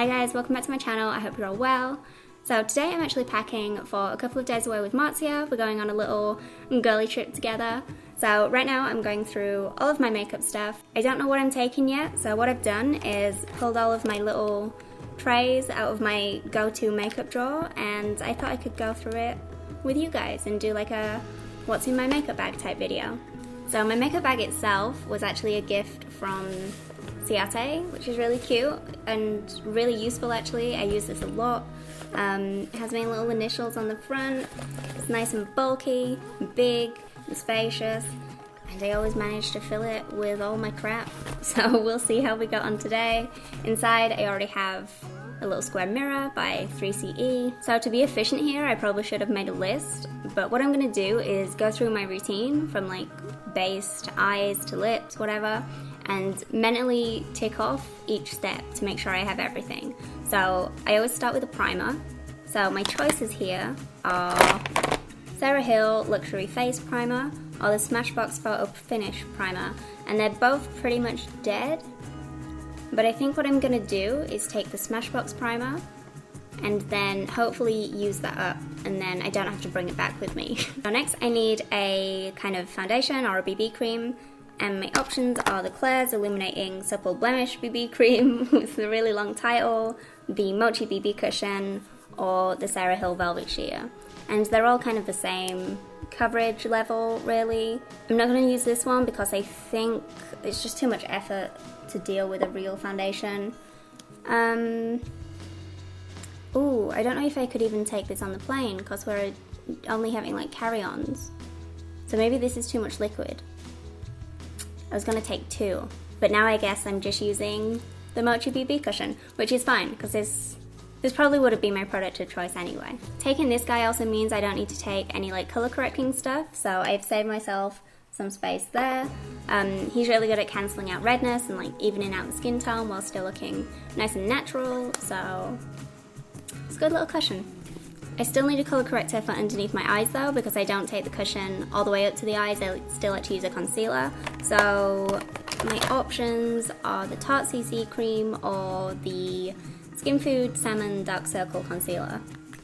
Hi guys, welcome back to my channel. I hope you're all well. So today I'm actually packing for a couple of days away with Marzia. We're going on a little girly trip together. So right now I'm going through all of my makeup stuff. I don't know what I'm taking yet, so what I've done is pulled all of my little trays out of my go-to makeup drawer, and I thought I could go through it with you guys and do like a what's in my makeup bag type video. So my makeup bag itself was actually a gift from Ciate, which is really cute and really useful actually. I use this a lot. It has my little initials on the front. It's nice and bulky, and big, and spacious, and I always manage to fill it with all my crap. So we'll see how we got on today. Inside I already have a little square mirror by 3CE. So to be efficient here, I probably should have made a list, but what I'm going to do is go through my routine from like base to eyes to lips, whatever, and mentally tick off each step to make sure I have everything. So I always start with a primer. So my choices here are Sarah Hill Luxury Face Primer or the Smashbox Photo Finish Primer, and they're both pretty much dead. But I think what I'm going to do is take the Smashbox primer and then hopefully use that up, and then I don't have to bring it back with me. So next I need a kind of foundation or a BB cream, and my options are the Klairs Illuminating Supple Blemish BB Cream with the really long title, the Mochi BB Cushion, or the Sarah Hill Velvet Sheer. And they're all kind of the same coverage level really. I'm not going to use this one because I think it's just too much effort to deal with a real foundation. Ooh, I don't know if I could even take this on the plane because we're only having like carry-ons. So maybe this is too much liquid. I was gonna take two, but now I guess I'm just using the Mochi BB Cushion, which is fine because this probably would have been my product of choice anyway. Taking this guy also means I don't need to take any like color correcting stuff, so I've saved myself some space there. He's really good at cancelling out redness and like evening out the skin tone while still looking nice and natural, so it's a good little cushion. I still need a colour corrector for underneath my eyes though, because I don't take the cushion all the way up to the eyes. I still like to use a concealer. So my options are the Tarte CC Cream or the Skin Food Salmon Dark Circle Concealer.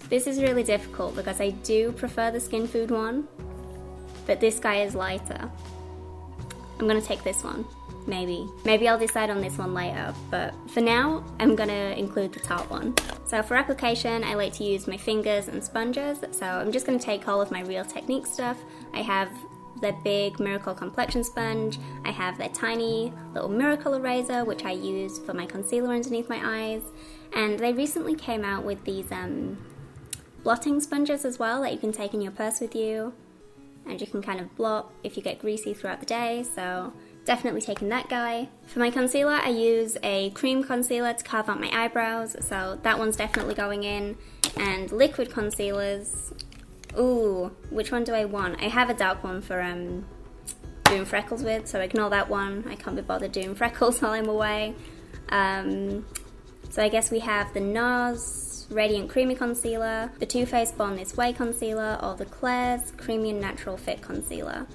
This is really difficult because I do prefer the Skin Food one, but this guy is lighter. I'm gonna take this one, maybe. Maybe I'll decide on this one later, but for now, I'm gonna include the Tarte one. So for application, I like to use my fingers and sponges, so I'm just gonna take all of my Real Technique stuff. I have their big Miracle Complexion Sponge, I have their tiny little Miracle Eraser, which I use for my concealer underneath my eyes, and they recently came out with these blotting sponges as well that you can take in your purse with you, and you can kind of blot if you get greasy throughout the day, so definitely taking that guy. For my concealer, I use a cream concealer to carve out my eyebrows, so that one's definitely going in. And liquid concealers, ooh, which one do I want? I have a dark one for doing freckles with, so ignore that one. I can't be bothered doing freckles while I'm away. So I guess we have the NARS Radiant Creamy Concealer, the Too Faced Born This Way Concealer, or the Klairs Creamy and Natural Fit Concealer.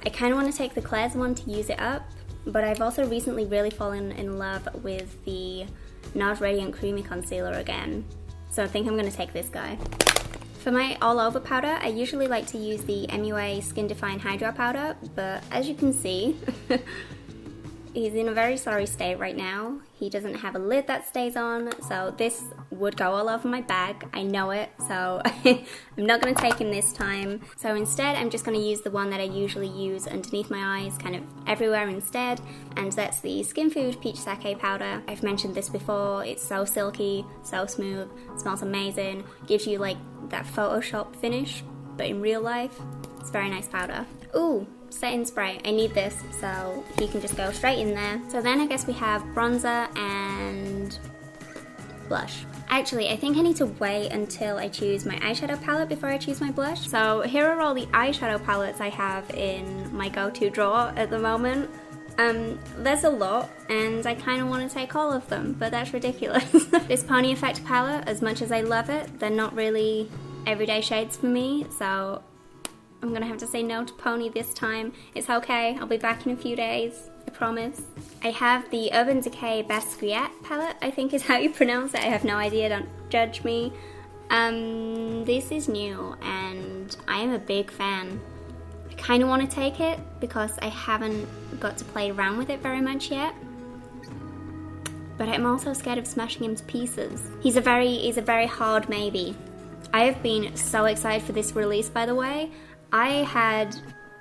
I kind of want to take the Klairs one to use it up, but I've also recently really fallen in love with the NARS Radiant Creamy Concealer again, so I think I'm going to take this guy. For my all-over powder, I usually like to use the MUA Skin Define Hydro Powder, but as you can see, he's in a very sorry state right now. He doesn't have a lid that stays on, so this would go all over my bag. I know it, so I'm not going to take him this time. So instead, I'm just going to use the one that I usually use underneath my eyes, kind of everywhere instead, and that's the Skin Food Peach Sake Powder. I've mentioned this before. It's so silky, so smooth, smells amazing, gives you like that Photoshop finish, but in real life. It's a very nice powder. Ooh! Setting spray. I need this, so he can just go straight in there. So then I guess we have bronzer and blush. Actually, I think I need to wait until I choose my eyeshadow palette before I choose my blush. So here are all the eyeshadow palettes I have in my go-to drawer at the moment. There's a lot, and I kind of want to take all of them, but that's ridiculous. This Pony Effect palette, as much as I love it, they're not really everyday shades for me, so I'm gonna have to say no to Pony this time. It's okay, I'll be back in a few days. I promise. I have the Urban Decay Basquiat palette, I think is how you pronounce it. I have no idea, don't judge me. This is new and I am a big fan. I kind of want to take it because I haven't got to play around with it very much yet. But I'm also scared of smashing him to pieces. He's a very hard maybe. I have been so excited for this release, by the way. I had,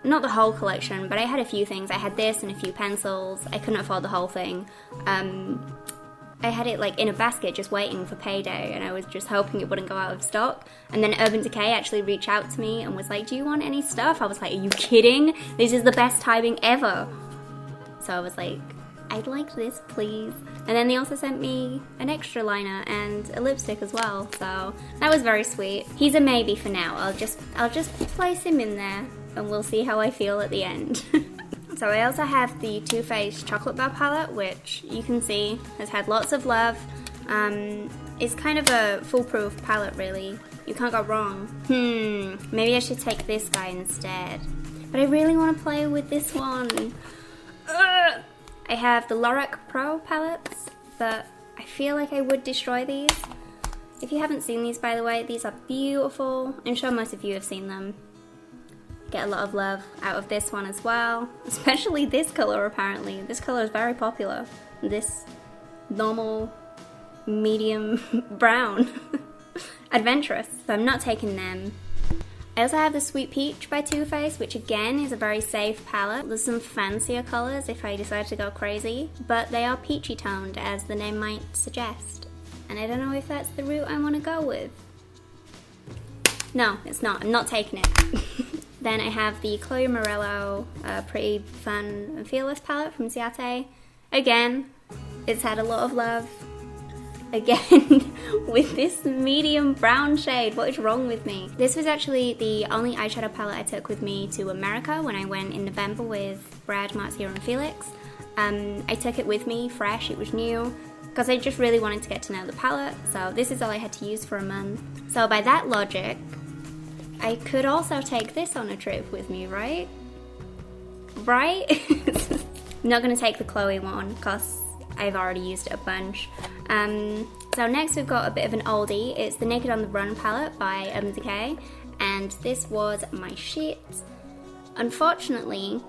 not the whole collection, but I had a few things. I had this and a few pencils. I couldn't afford the whole thing. I had it like in a basket just waiting for payday, and I was just hoping it wouldn't go out of stock. And then Urban Decay actually reached out to me and was like, do you want any stuff? I was like, are you kidding? This is the best timing ever. So I was like, I'd like this, please. And then they also sent me an extra liner and a lipstick as well, so that was very sweet. He's a maybe for now. I'll just place him in there and we'll see how I feel at the end. So I also have the Too Faced Chocolate Bar palette, which you can see has had lots of love. It's kind of a foolproof palette, really. You can't go wrong. Maybe I should take this guy instead. But I really want to play with this one. Ugh! I have the Lorac Pro palettes, but I feel like I would destroy these. If you haven't seen these, by the way, these are beautiful. I'm sure most of you have seen them. Get a lot of love out of this one as well, especially this color apparently. This color is very popular. This normal, medium brown. Adventurous, so I'm not taking them. I also have the Sweet Peach by Too Faced, which again is a very safe palette. There's some fancier colours if I decide to go crazy, but they are peachy toned as the name might suggest. And I don't know if that's the route I want to go with. No, it's not. I'm not taking it. Then I have the Chloe Morello Pretty Fun and Fearless palette from Ciate. Again, it's had a lot of love. Again, with this medium brown shade. What is wrong with me? This was actually the only eyeshadow palette I took with me to America when I went in November with Brad, Marzia and Felix. I took it with me fresh, it was new, because I just really wanted to get to know the palette, so this is all I had to use for a month. So by that logic, I could also take this on a trip with me, right? Right? I'm not going to take the Chloe one, because I've already used it a bunch. So next we've got a bit of an oldie. It's the Naked on the Run palette by Urban Decay, and this was my shit. Unfortunately,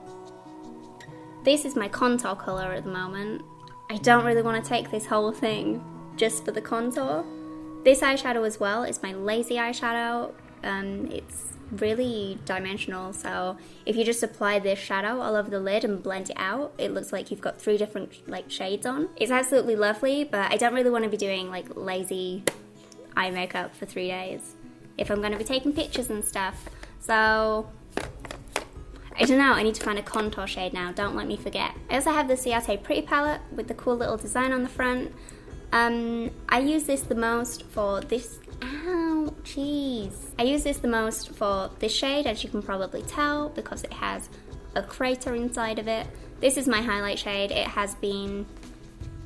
this is my contour colour at the moment. I don't really want to take this whole thing just for the contour. This eyeshadow as well is my lazy eyeshadow. It's really dimensional, so if you just apply this shadow all over the lid and blend it out, it looks like you've got 3 different like shades on. It's absolutely lovely, but I don't really want to be doing like lazy eye makeup for 3 days if I'm going to be taking pictures and stuff. So I don't know, I need to find a contour shade now, don't let me forget. I also have the Ciate Pretty palette with the cool little design on the front. I use this the most for this, ow, jeez. I use this the most for this shade, as you can probably tell, because it has a crater inside of it. This is my highlight shade. It has been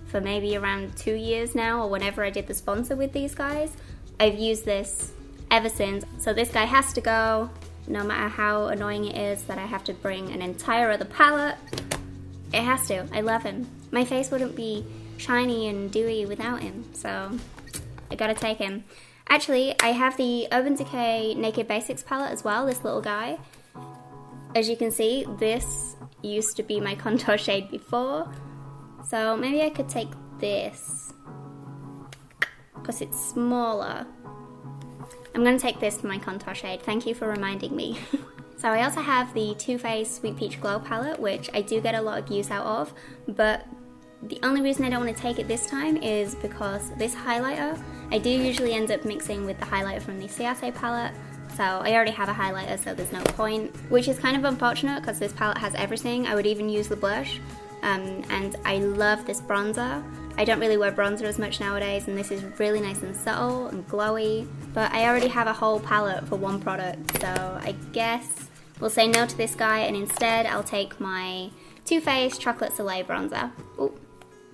for maybe around 2 years now, or whenever I did the sponsor with these guys. I've used this ever since. So this guy has to go, no matter how annoying it is that I have to bring an entire other palette. It has to, I love him. My face wouldn't be shiny and dewy without him, so I gotta take him. Actually, I have the Urban Decay Naked Basics palette as well, this little guy. As you can see, this used to be my contour shade before, so maybe I could take this, because it's smaller. I'm gonna take this for my contour shade, thank you for reminding me. So I also have the Too Faced Sweet Peach Glow palette, which I do get a lot of use out of, but the only reason I don't want to take it this time is because this highlighter, I do usually end up mixing with the highlighter from the Ciate palette, so I already have a highlighter, so there's no point, which is kind of unfortunate because this palette has everything. I would even use the blush, and I love this bronzer. I don't really wear bronzer as much nowadays, and this is really nice and subtle and glowy, but I already have a whole palette for one product, so I guess we'll say no to this guy, and instead I'll take my Too Faced Chocolate Soleil bronzer. Ooh,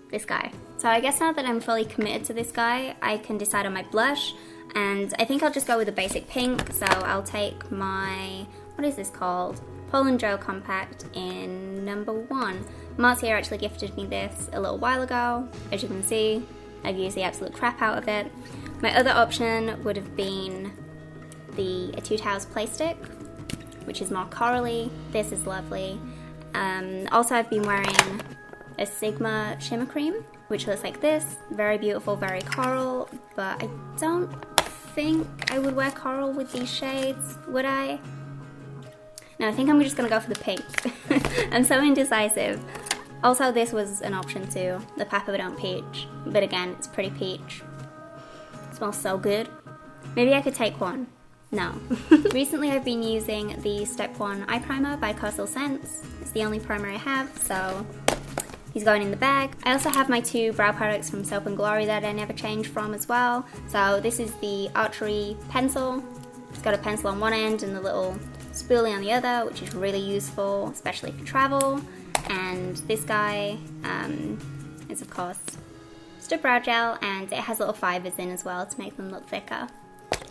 this guy. So I guess now that I'm fully committed to this guy, I can decide on my blush, and I think I'll just go with a basic pink, so I'll take my, what is this called? Paul & Joe Compact in number 1. Marcia actually gifted me this a little while ago. As you can see, I've used the absolute crap out of it. My other option would have been the Etude House Play Stick, which is more corally. This is lovely. Also, I've been wearing a Sigma Shimmer Cream, which looks like this. Very beautiful, very coral, but I don't think I would wear coral with these shades, would I? No, I think I'm just gonna go for the pink. I'm so indecisive. Also, this was an option too, the Papa Don't Peach, but again, it's pretty peach. It smells so good. Maybe I could take one. No. Recently I've been using the Step 1 Eye Primer by Coastal Scents. It's the only primer I have, so he's going in the bag. I also have my 2 brow products from Soap & Glory that I never change from as well. So this is the Archery pencil. It's got a pencil on one end and the little spoolie on the other, which is really useful, especially for travel. And this guy is of course just a brow gel, and it has little fibers in as well to make them look thicker.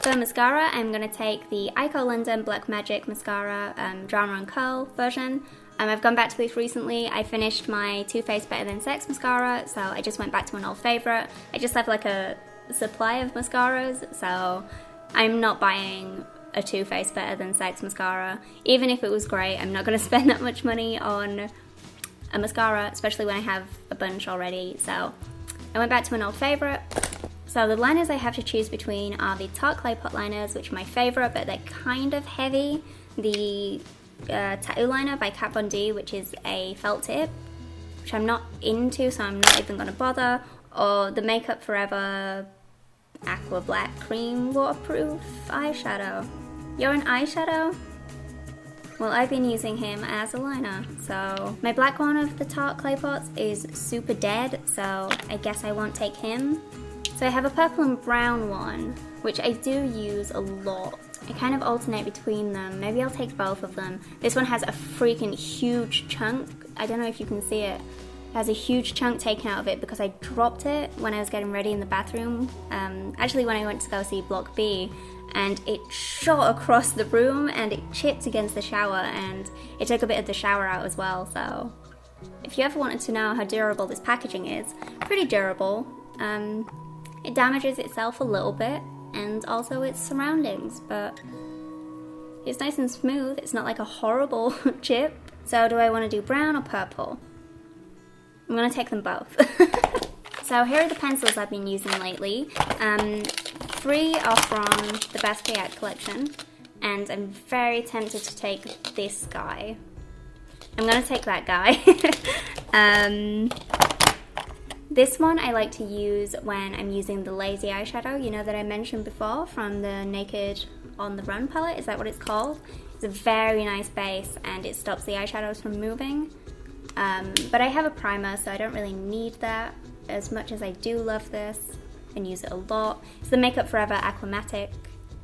For mascara, I'm going to take the Ico London Black Magic Mascara Drama and Curl version. I've gone back to this recently. I finished my Too Faced Better Than Sex mascara, so I just went back to an old favourite. I just have like a supply of mascaras, so I'm not buying a Too Faced Better Than Sex mascara. Even if it was great, I'm not going to spend that much money on a mascara, especially when I have a bunch already. So I went back to an old favourite. So the liners I have to choose between are the Tarte Clay Pot liners, which are my favourite, but they're kind of heavy. The Tattoo liner by Kat Von D, which is a felt tip, which I'm not into, so I'm not even going to bother. Or the Makeup Forever Aqua Black Cream Waterproof Eyeshadow. You're an eyeshadow? Well, I've been using him as a liner. So my black one of the Tarte Clay Pots is super dead, so I guess I won't take him. So I have a purple and brown one, which I do use a lot. I kind of alternate between them. Maybe I'll take both of them. This one has a freaking huge chunk. I don't know if you can see it. It has a huge chunk taken out of it because I dropped it when I was getting ready in the bathroom. Actually, when I went to go see Block B, and it shot across the room and it chipped against the shower, and it took a bit of the shower out as well. So if you ever wanted to know how durable this packaging is, pretty durable. It damages itself a little bit, and also its surroundings, but it's nice and smooth. It's not like a horrible chip. So do I want to do brown or purple? I'm going to take them both. So here are the pencils I've been using lately. 3 are from the Basquiat collection, and I'm very tempted to take this guy. I'm going to take that guy. This one I like to use when I'm using the lazy eyeshadow, you know, that I mentioned before from the Naked on the Run palette. Is that what it's called? It's a very nice base and it stops the eyeshadows from moving. But I have a primer, so I don't really need that as much as I do love this and use it a lot. It's the Makeup Forever Aquamatic,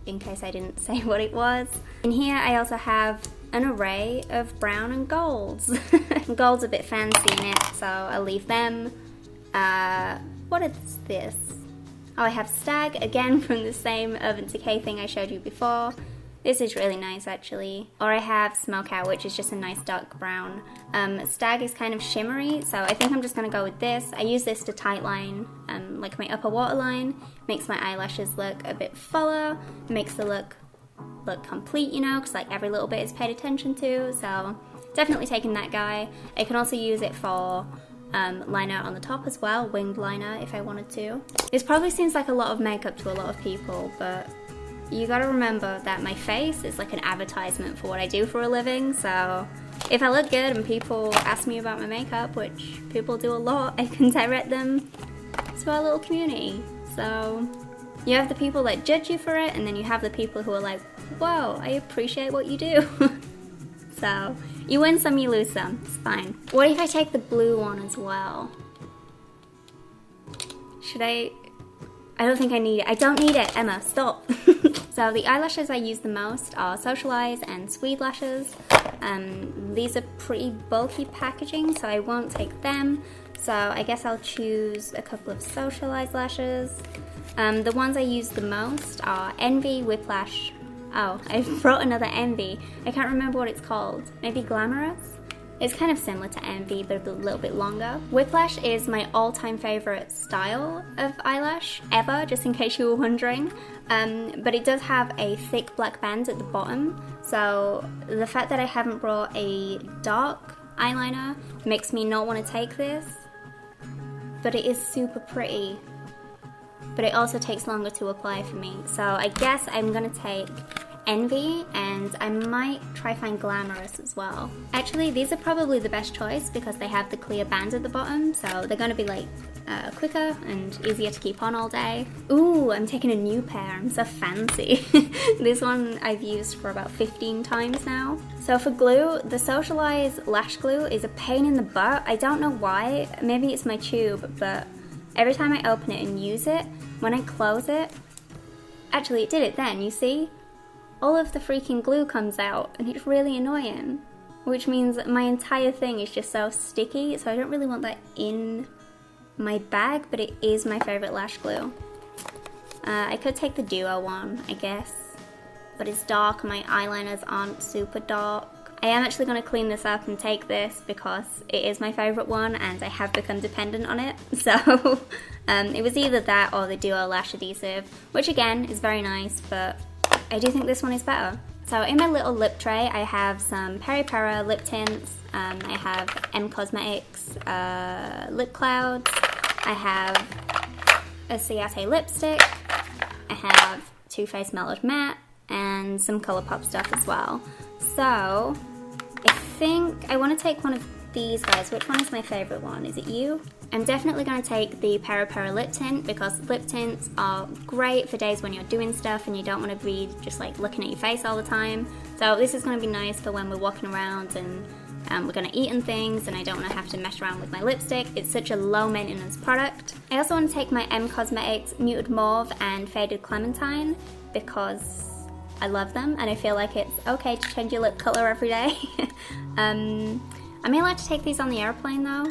in case I didn't say what it was. In here I also have an array of brown and golds. Gold's a bit fancy in it, so I'll leave them. What is this? Oh, I have Stag, again from the same Urban Decay thing I showed you before. This is really nice actually. Or I have Smoke Out, which is just a nice dark brown. Stag is kind of shimmery, so I think I'm just going to go with this. I use this to tightline like my upper waterline. Makes my eyelashes look a bit fuller, makes the look complete, you know, because like every little bit is paid attention to, so definitely taking that guy. I can also use it for liner on the top as well, winged liner if I wanted to. This probably seems like a lot of makeup to a lot of people, but you gotta remember that my face is like an advertisement for what I do for a living, so if I look good and people ask me about my makeup, which people do a lot, I can direct them to our little community. So you have the people that judge you for it, and then you have the people who are like, whoa, I appreciate what you do. So you win some, you lose some, it's fine. What if I take the blue one as well? Should I don't think I need it. I don't need it, Emma, stop. So the eyelashes I use the most are Socialize and Swede lashes. These are pretty bulky packaging, so I won't take them. So I guess I'll choose a couple of Socialize lashes. The ones I use the most are Envy, Whiplash. Oh, I brought another Envy. I can't remember what it's called. Maybe Glamorous? It's kind of similar to Envy, but a little bit longer. Whiplash is my all-time favorite style of eyelash ever, just in case you were wondering. But it does have a thick black band at the bottom, so the fact that I haven't brought a dark eyeliner makes me not want to take this. But it is super pretty. But it also takes longer to apply for me. So I guess I'm gonna take Envy, and I might try find Glamorous as well. Actually, these are probably the best choice because they have the clear band at the bottom, so they're gonna be like quicker and easier to keep on all day. Ooh, I'm taking a new pair, I'm so fancy. This one I've used for about 15 times now. So for glue, the Socialize Lash Glue is a pain in the butt. I don't know why, maybe it's my tube, but every time I open it and use it, when I close it, actually it did it then, you see? All of the freaking glue comes out and it's really annoying, which means that my entire thing is just so sticky, so I don't really want that in my bag, but it is my favorite lash glue. I could take the Duo one, I guess, but it's dark and my eyeliners aren't super dark. I am actually going to clean this up and take this because it is my favorite one and I have become dependent on it, so it was either that or the Duo lash adhesive, which again is very nice, but I do think this one is better. So in my little lip tray, I have some Peri Pera lip tints, I have M Cosmetics lip clouds, I have a Ciate lipstick, I have Too Faced Mellowed Matte, and some Colourpop stuff as well. So I think I want to take one of these guys. Which one is my favourite one? Is it you? I'm definitely going to take the Peri Pera lip tint because lip tints are great for days when you're doing stuff and you don't want to be just like looking at your face all the time. So this is going to be nice for when we're walking around and we're going to eat and things and I don't want to have to mess around with my lipstick. It's such a low maintenance product. I also want to take my M Cosmetics Muted Mauve and Faded Clementine because I love them and I feel like it's okay to change your lip colour every day. Am I allowed to take these on the airplane though?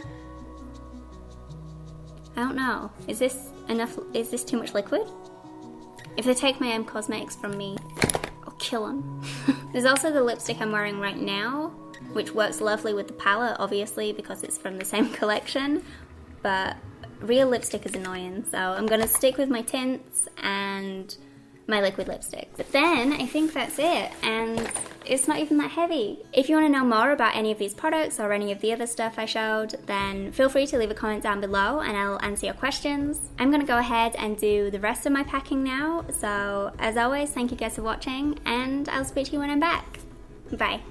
I don't know. Is this enough? Is this too much liquid? If they take my M Cosmetics from me, I'll kill them. There's also the lipstick I'm wearing right now, which works lovely with the palette, obviously, because it's from the same collection, but real lipstick is annoying, so I'm gonna stick with my tints and my liquid lipstick. But then I think that's it, and it's not even that heavy. If you want to know more about any of these products or any of the other stuff I showed, then feel free to leave a comment down below and I'll answer your questions. I'm gonna go ahead and do the rest of my packing now, so as always, thank you guys for watching and I'll speak to you when I'm back. Bye.